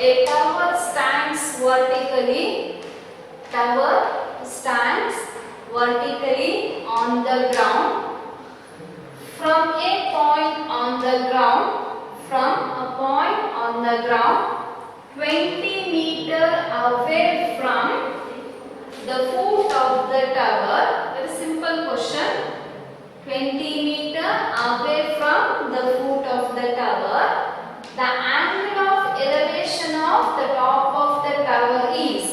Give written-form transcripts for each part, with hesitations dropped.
A tower stands vertically. Tower stands vertically on the ground. From a point on the ground. From a point on the ground 20 meters away from the foot of the tower. Very simple question. 20 meters away from the foot of the tower. The angle of elevation of the top of the tower is.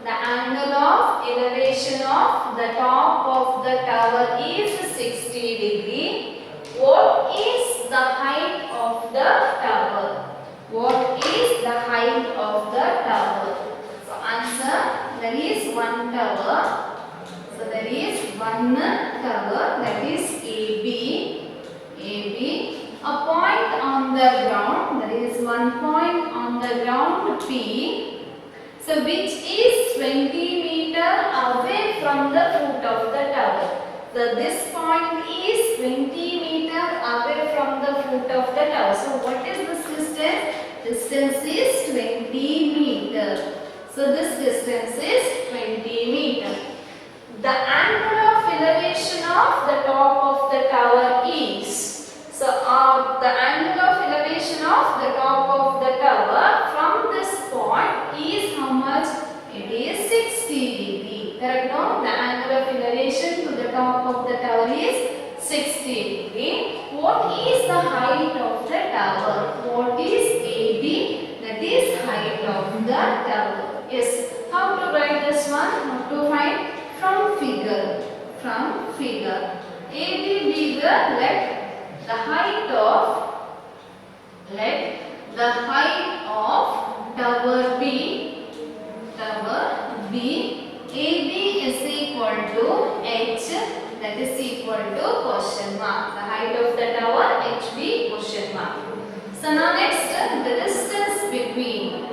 The angle of elevation of the top of the tower is 60 degree. What is the height of the tower? What is the height of the tower? So answer, there is one tower. So there is one tower, that is AB. AB. A point on the ground, there is one point on the ground P. So which is 20 meters away from the foot of the tower. So this point is 20 meters away from the foot of the tower. So what is this distance? Distance is 20 meters. So this distance is 20 meters. The angle of elevation of the top of the tower is. So the angle of elevation of the top of the tower from this point is how much? It is 60 degree. Correct? No? The angle of elevation to the top of the tower is 60 degree. What is the height of the tower? What is AB? That is height of the tower. Yes. How to write this one? How to find? From figure. From figure. AB be the the height of tower B. Tower B. AB is equal to H, that is equal to question mark. The height of the tower HB question mark. So now next the distance between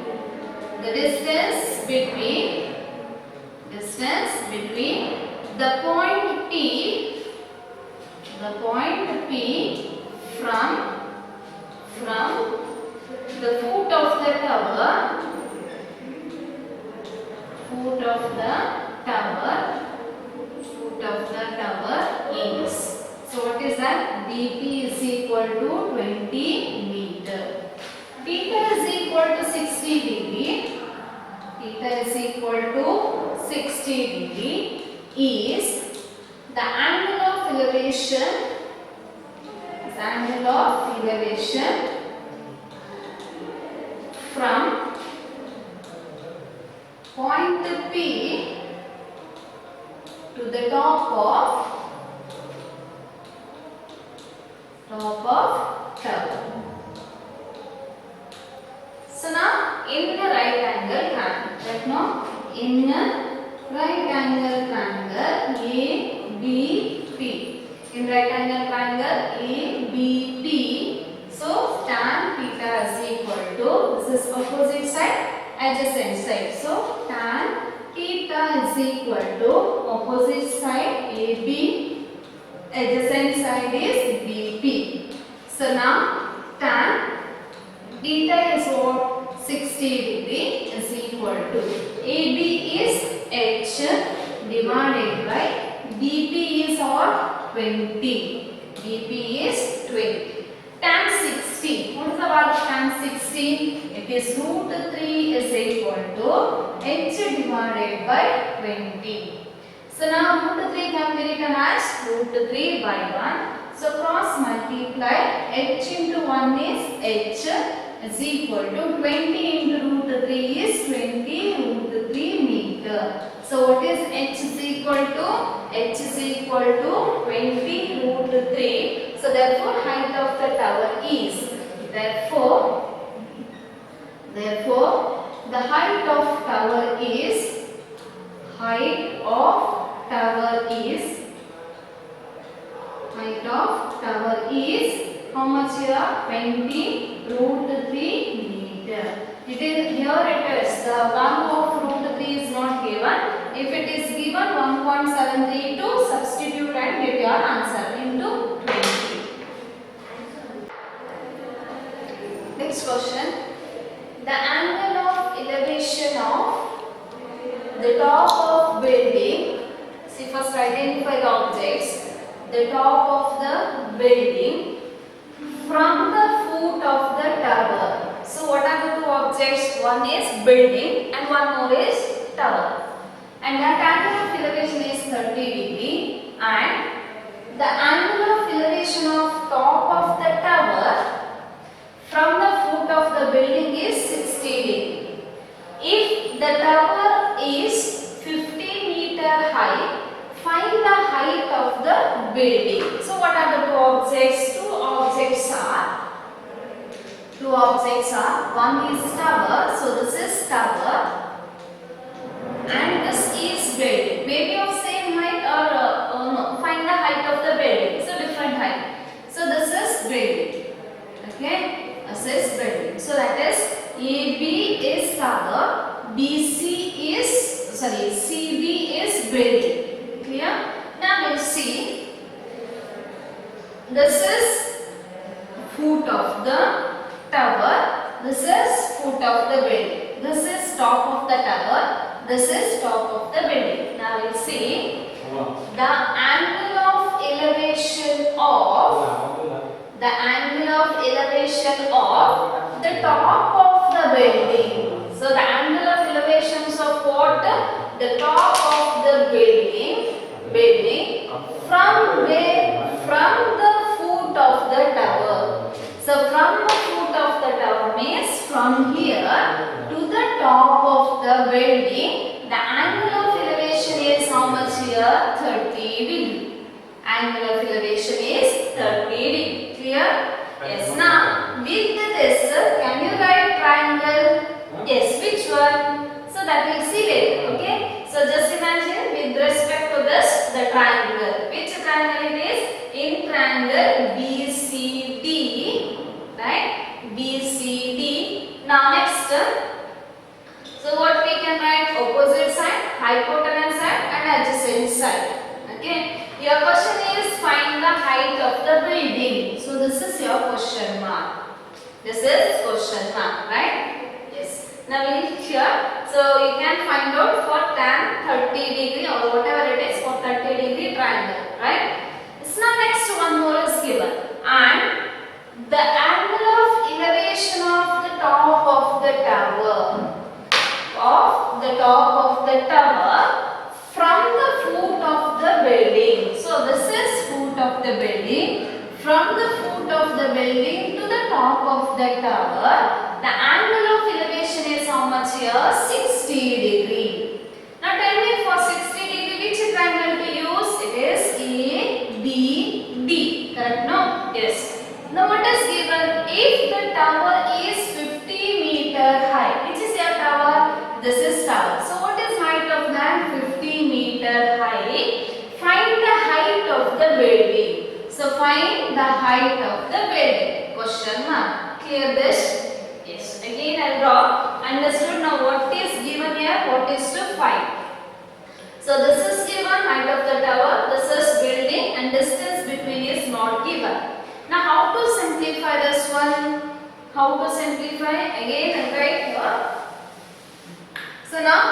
the point P from the foot of the tower is. So what is that? DP is equal to 20 meter. Theta is equal to 60 degree. Theta is equal to 60 degree is the angle of elevation. From point P to the top of tower. So now in the right angle triangle, right now in a right angle triangle ABP. In right angle triangle ABP, so tan theta is equal to, this is opposite side, adjacent side. So tan theta is equal to opposite side AB, adjacent side is BP. So now tan theta is what? 60 degree is equal to AB is H divided by BP is what? 20. BP is 20. Tan 60. What is the value of tan 60? It is root 3 is equal to H divided by 20. So now root 3 can be written as root 3 by 1. So cross multiply. H into 1 is H is equal to 20 into root 3 is 20 root 3 meter. So what is H is equal to? H is equal to 20 root 3. So therefore height of the tower is. Therefore the height of tower is how much here? 20 root 3 meter. It is here it is the value of root 3 is not given. If it is given 1.732, substitute and get your answer into 20. Next question. The angle elevation of the top of building. See, first identify the objects. The top of the building from the foot of the tower. So what are the two objects? One is building and one more is tower. And that angle of elevation is 30 degree and the angle of elevation of top of the tower from the foot of the building is 60 degree. If the tower is 50 meter high, find the height of the building. So what are the two objects? Two objects are one is tower, so this is tower and this is building. Maybe of same height or no, find the height of the building. So different height. So this is building. Okay, this is building. So that is AB is tower, CB is building. Clear? Now we'll see. This is foot of the tower. This is foot of the building. This is top of the tower. This is top of the building. Now we'll see the angle of elevation of the top of the building. So the angle of elevations of what? The top of the building from where? From the foot of the tower. So from the foot of the tower means from here to the top of the building, the angle of elevation is how much here? 30 degree. Angle of elevation is 30 degree. Clear? Yes. Now with this, can you write triangle? Yes. Which one? So that we'll see later. Okay. So just imagine with respect to this, the triangle. Which triangle it is? In triangle BCD. Right? BCD. Now next. So what we can write? Opposite side, hypotenuse side and adjacent side. Okay. Your question is find the height of the building. So this is your question mark. This is question mark, right? Yes. Now we'll here. So you can find out for tan 30 degree or whatever it is for 30 degree triangle, right? So now next one more is given. And the angle of elevation of the top of the tower. From the foot of the building. So this is foot of the building. From the foot of the building to the top of the tower, the angle of elevation is how much here? 60 degree. Now tell me for 60 degree which triangle to use? It is ABD. Correct? No? Yes. Now what is given? If the tower is 50 meter high, which is your tower? This is tower. So what is height of that? 50 meter high. Find the height of the building. So find the height of the building. Question mark. Clear this? Yes. Again I'll draw. Understood? Now what is given here? What is to find? So this is given height of the tower. This is building and distance between is not given. Now how to simplify this one? How to simplify? Again I'll write here. So now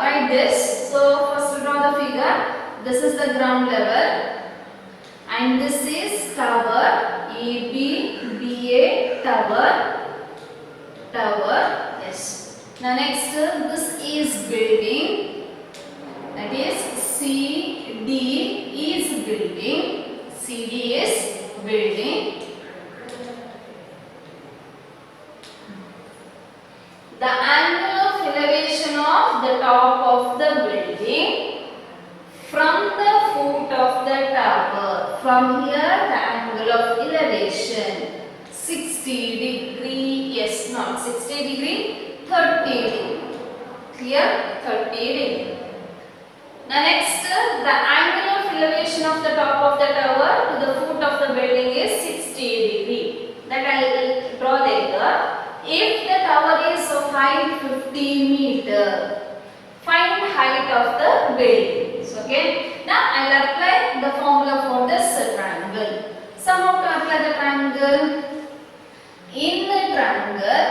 write this. So first draw the figure. This is the ground level and this is tower ABBA tower. Yes. Now next this is building, that is CD is building. The angle of elevation of the top of the building from the foot of the tower. From here the angle of elevation 60 degree. Yes, not 60 degree, 30 degree. Clear? 30 degree. Now next the angle of elevation of the top of the tower to the foot of the building is 60 degree. That I will draw later. If the tower is of height 50 meter, find height of the building. Okay. Now I will apply the formula for this triangle. So how to apply the triangle? In the triangle,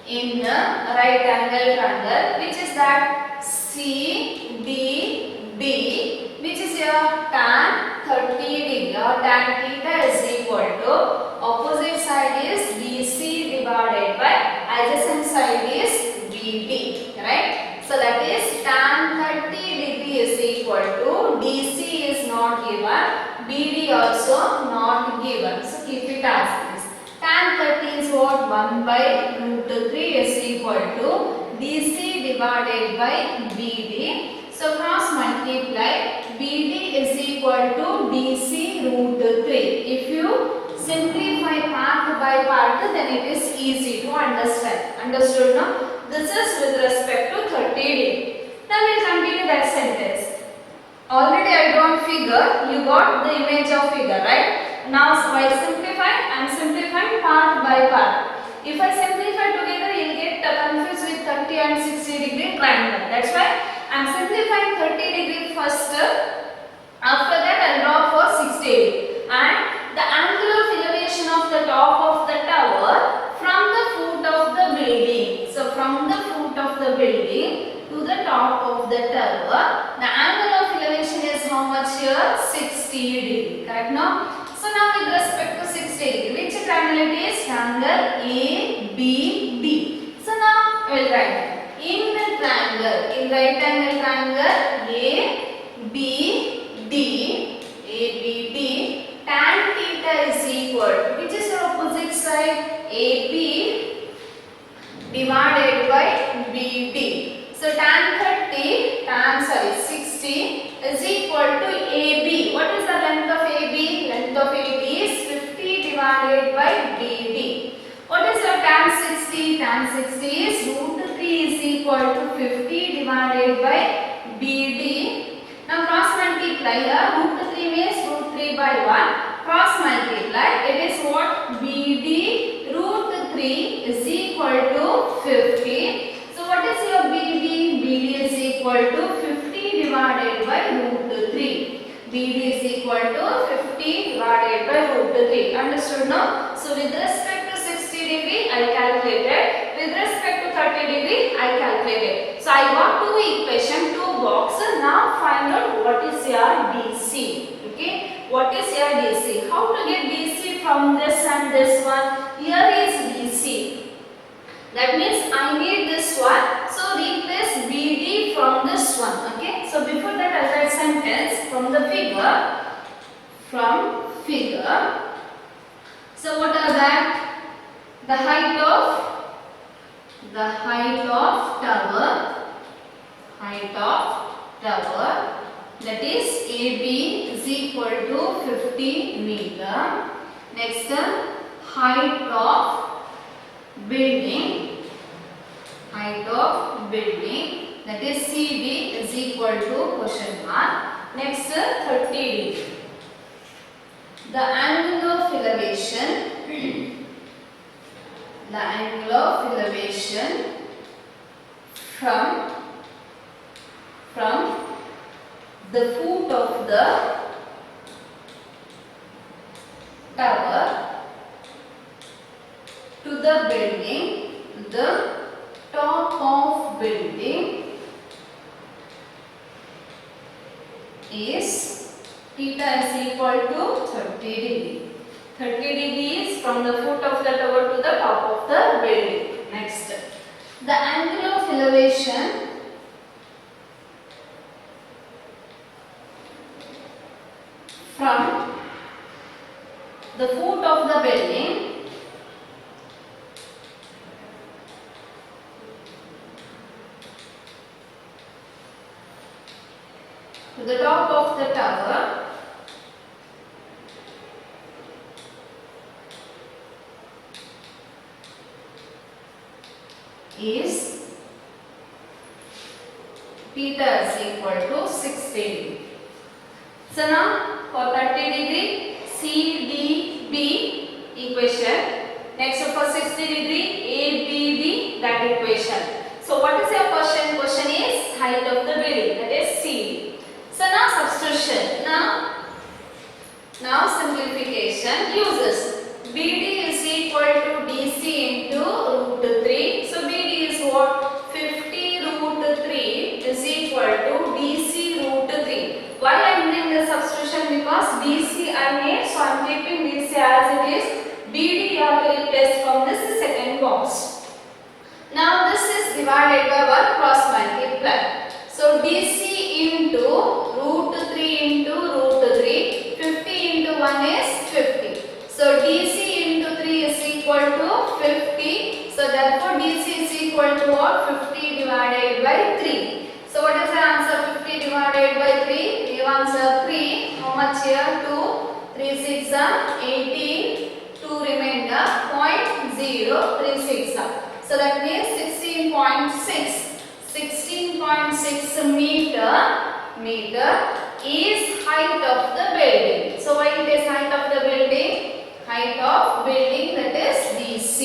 in a right angle triangle, which is that CDD, which is your tan 30 degree or tan theta is equal to opposite side is BC divided by adjacent side is BD, right? So that is tan 30 degree is equal to DC is not given, BD also not given. So keep it as this. Tan 30 is what? 1 by root 3 is equal to DC divided by BD. So cross multiply, BD is equal to DC root 3. If you simplify part by part, then it is easy to understand. Understood now? This is with respect to 30 degree. Now we will continue that sentence. Already I drawn figure, you got the image of figure, right? Now so I simplify, I am simplifying part by part. If I simplify together, you will get confused with 30 and 60 degree triangle. That's why I am simplifying 30 degree first. After that I will draw for 60 degree. And the angle of elevation of the top of the tower from the foot of the building. So from the foot of the building to the top of the tower, the angle of elevation is how much here? 60 degree. Correct now? So now with respect to 60 degree, which triangle it is? Triangle ABD. So now we will write in the triangle, in right angle triangle ABD, tan theta is equal to, which is the opposite side? AP divided by BD. So tan 60 is equal to AB. What is the length of AB? Length of AB is 50 divided by BD. What is your tan 60? Tan 60 is root 3 is equal to 50 divided by BD. Now cross multiply here. Root 3 means root 3 by 1. Cross multiply. It is what? BD root 3 is equal to 50. So what is your BD? BD is equal to 50 divided by root 3. BD is equal to 50 divided by root 3. Understood now? So with respect to 60 degree, I calculated. With respect to 30 degree, I calculated. So I got two equations, two boxes. Now find out what is your DC. Okay? What is your DC? How to get DC from this and this one? Here is DC. That means I need this one. So replace BD from this one. Okay. So before that I write sentence from the figure. From figure. So what are that? The height of tower. Height of tower. That is AB is equal to 50 meter. Next height of building, that is CD is equal to question mark. Next 30 degree. The angle of elevation, from the foot of the tower to the building, the top of building is theta is equal to 30 degree. 30 degree is from the foot of the tower to the top of the building. Next, the angle of elevation from the foot of the building to the top of the tower is theta is equal to 60 degree. So now for 30 degree CDB equation. Next for 60 degree ABD that equation. So what is your question? Question is height of the building, that is C. So now substitution. Now simplification uses BD is equal to DC into root 3. So cost. Now this is divided by 1 cross multiply. So DC into root 3 into root 3, 50 into 1 is 50. So DC into 3 is equal to 50. So therefore DC is equal to what? 50 divided by 3. So what is the answer? 50 divided by 3. We have answer 3. How much here? 2. 3 6 are 18. 2 remainder 0.036. So that means 16.6. 16.6 meter is height of the building. So why it is height of the building? Height of building, that is DC.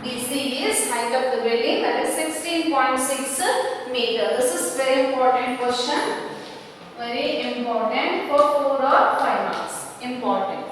DC is height of the building, that is 16.6 meter. This is very important question. Very important for 4 or 5 marks. Important.